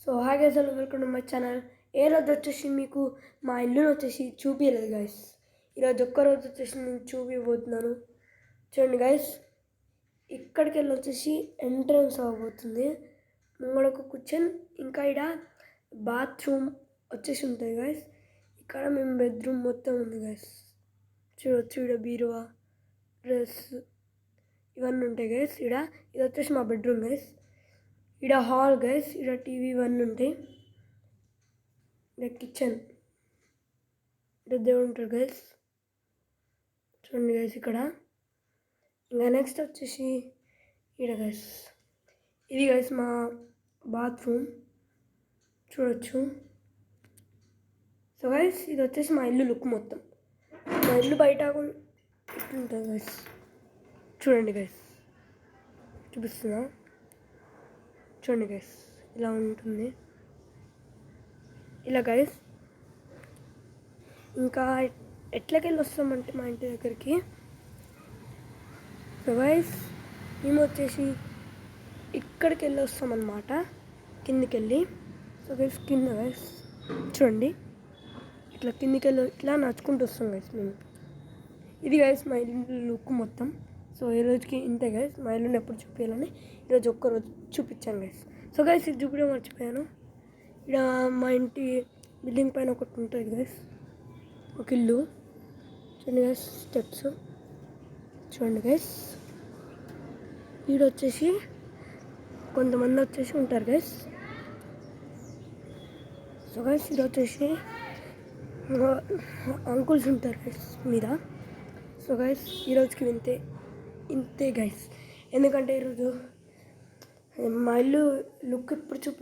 So hi guys, hello, welcome to my channel. ఏ రోజు వచ్చేసి మీకు మా ఇల్లుని వచ్చేసి చూపించలేదు గైస్. ఈరోజు ఒక్కరోజు వచ్చేసి నేను చూపిపోతున్నాను. చూడండి గైస్, ఇక్కడికి వెళ్ళి వచ్చేసి ఎంట్రన్స్ అవ్వబోతుంది. ముంగడ ఒక కిచెన్, ఇంకా ఇక్కడ బాత్రూమ్ వచ్చేసి ఉంటుంది గైస్. ఇక్కడ మేము బెడ్రూమ్ మొత్తం ఉంది గైస్. చూడొచ్చు, ఇక్కడ బీరువా, డ్రెస్ ఇవన్నీ ఉంటాయి గైస్. ఇది వచ్చేసి మా బెడ్రూమ్ గైస్. ఇక్కడ హాల్ గైస్, ఇక్కడ టీవీ ఇవన్నీ ఉంటాయి. ఇక్కడ కిచెన్, ఇక్కడ దేవుడు ఉంటాడు గైస్. చూడండి గైస్ ఇక్కడ. ఇంకా నెక్స్ట్ వచ్చేసి ఇక్కడ గైస్, ఇది గైస్ మా బాత్రూమ్ చూడొచ్చు. సో గైస్, ఇది వచ్చేసి మా ఇల్లు లుక్ మొత్తం. మా ఇల్లు బయట ఇట్లుంటుంది గైస్. చూడండి గైస్, చూపిస్తున్నా. చూడండి గైస్, ఇలా ఉంటుంది. ఇలా గైస్, ఇంకా ఎట్లకెళ్ళి వస్తామంటే మా ఇంటి దగ్గరికి. సో గైస్, మేము వచ్చేసి ఇక్కడికి వెళ్ళి వస్తామన్నమాట, కిందికి వెళ్ళి. సో గైస్, కింద గైస్ చూడండి, ఇట్లా కిందికి వెళ్ళి ఇట్లా నడుచుకుంటూ వస్తాం గైస్ మేము. ఇది గైస్ మా ఇల్లు లుక్ మొత్తం. సో ఈ రోజుకి ఇంతే గైస్. మా ఇల్లుని ఎప్పుడు చూపించాలని ఈరోజు ఒక్కరోజు చూపించాను గైస్. సో గైస్, ఇది చూపించడం మర్చిపోయాను. ఇక్కడ మా ఇంటి బిల్డింగ్ పైన ఒకటి ఉంటుంది గైస్, ఒక ఇల్లు. చూడండి గైస్, స్టెప్స్ చూడండి గైస్. ఈడ వచ్చేసి కొంతమంది వచ్చేసి ఉంటారు గైస్. సో గైస్, ఇది వచ్చేసి అంకుల్స్ ఉంటారు గైస్ మీద. సో గైస్, ఈరోజుకి ఇంతే గైస్. ఎందుకంటే ఈరోజు మా ఇల్లు లుక్ ఎప్పుడు చూపి